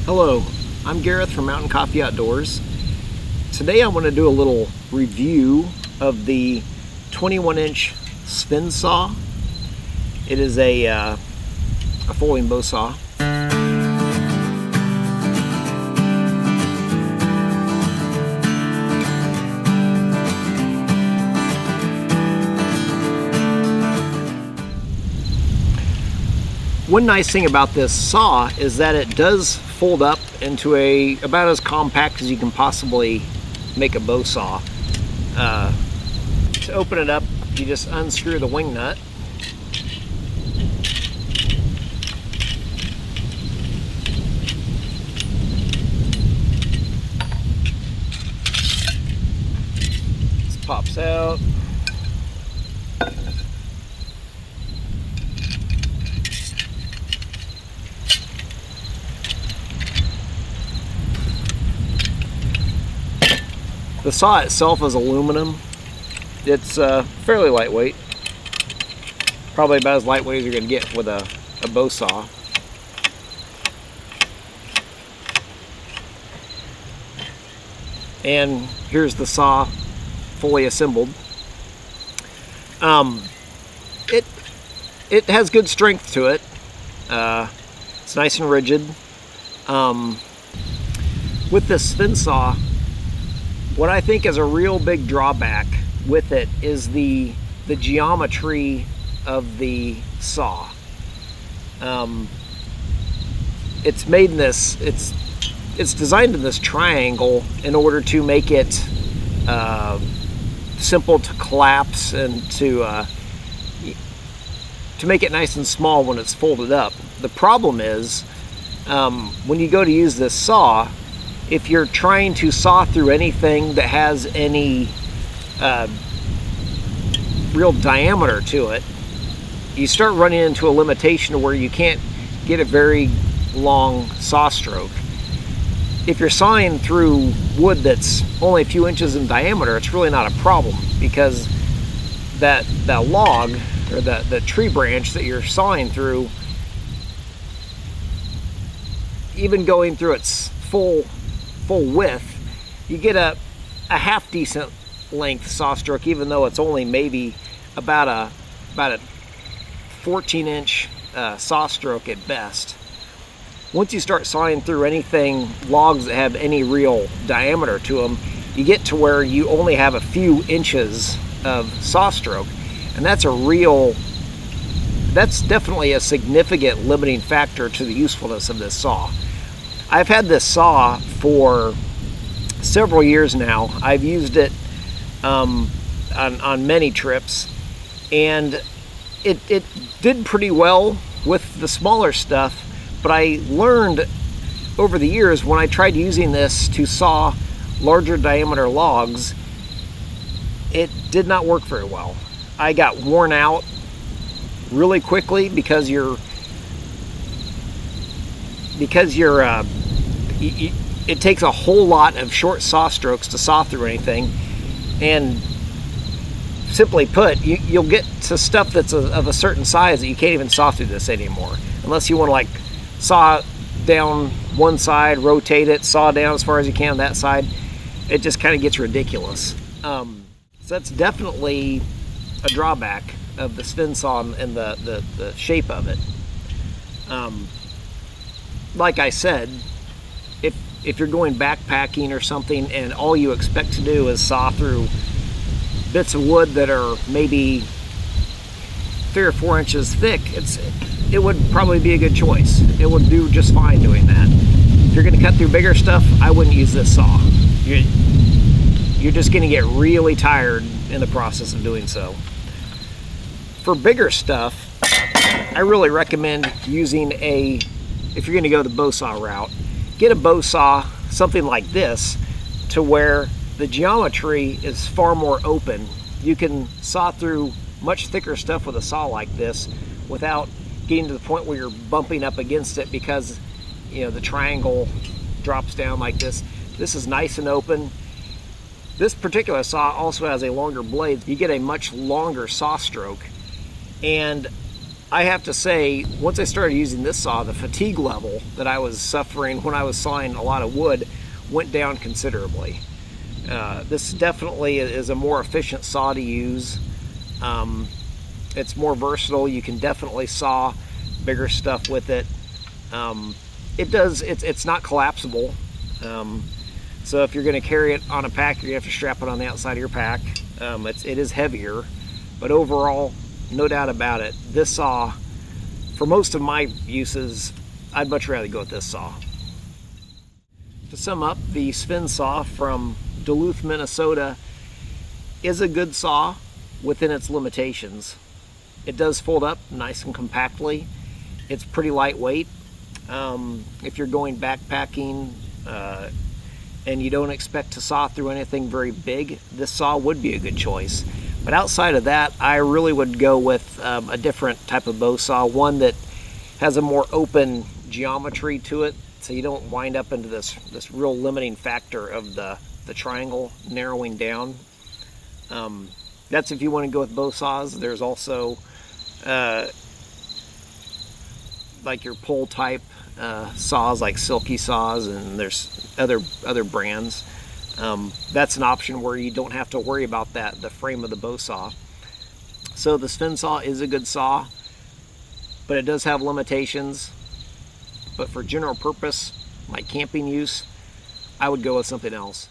Hello, I'm Gareth from Mountain Coffee Outdoors. Today I want to do a little review of the 21-inch Sven Saw. It is a folding bow saw. One nice thing about this saw is that it does fold up into about as compact as you can possibly make a bow saw. To open it up, you just unscrew the wing nut. This pops out. The saw itself is aluminum. It's fairly lightweight. Probably about as lightweight as you're going to get with a bow saw. And here's the saw fully assembled. It has good strength to it. It's nice and rigid. With this Sven Saw, what I think is a real big drawback with it is the geometry of the saw. It's made in this, it's designed in this triangle in order to make it simple to collapse and to make it nice and small when it's folded up. The problem is when you go to use this saw, if you're trying to saw through anything that has any real diameter to it, you start running into a limitation where you can't get a very long saw stroke. If you're sawing through wood that's only a few inches in diameter, it's really not a problem, because that log or the tree branch that you're sawing through, even going through its full width, you get a half decent length saw stroke, even though it's only maybe about a 14-inch saw stroke at best. Once you start sawing through anything, logs that have any real diameter to them, you get to where you only have a few inches of saw stroke, and that's definitely a significant limiting factor to the usefulness of this saw. I've had this saw for several years now. I've used it on many trips, and it did pretty well with the smaller stuff, but I learned over the years when I tried using this to saw larger diameter logs, it did not work very well. I got worn out really quickly because it takes a whole lot of short saw strokes to saw through anything, and simply put, you'll get to stuff that's of a certain size that you can't even saw through this anymore, unless you want to like saw down one side, rotate it, saw down as far as you can on that side. It just kind of gets ridiculous. So that's definitely a drawback of the Sven Saw and the shape of it. Like I said, if you're going backpacking or something and all you expect to do is saw through bits of wood that are maybe 3 or 4 inches thick, it would probably be a good choice. It would do just fine doing that. If you're going to cut through bigger stuff, I wouldn't use this saw. You're just going to get really tired in the process of doing so. For bigger stuff, I really recommend using if you're going to go the bow saw route, get a bow saw, something like this, to where the geometry is far more open. You can saw through much thicker stuff with a saw like this without getting to the point where you're bumping up against it because the triangle drops down like this. This is nice and open. This particular saw also has a longer blade. You get a much longer saw stroke, and I have to say, once I started using this saw, the fatigue level that I was suffering when I was sawing a lot of wood went down considerably. This definitely is a more efficient saw to use. It's more versatile. You can definitely saw bigger stuff with it. It's not collapsible. So if you're going to carry it on a pack, you have to strap it on the outside of your pack. It is heavier, but overall, no doubt about it, this saw, for most of my uses, I'd much rather go with this saw. To sum up, the Sven Saw from Duluth, Minnesota is a good saw within its limitations. It does fold up nice and compactly. It's pretty lightweight. If you're going backpacking and you don't expect to saw through anything very big, this saw would be a good choice. But outside of that, I really would go with a different type of bow saw, one that has a more open geometry to it, so you don't wind up into this real limiting factor of the triangle narrowing down. That's if you want to go with bow saws. There's also like your pull type saws, like silky saws, and there's other brands. That's an option where you don't have to worry about the frame of the bow saw. So the Sven Saw is a good saw, but it does have limitations. But for general purpose, like camping use, I would go with something else.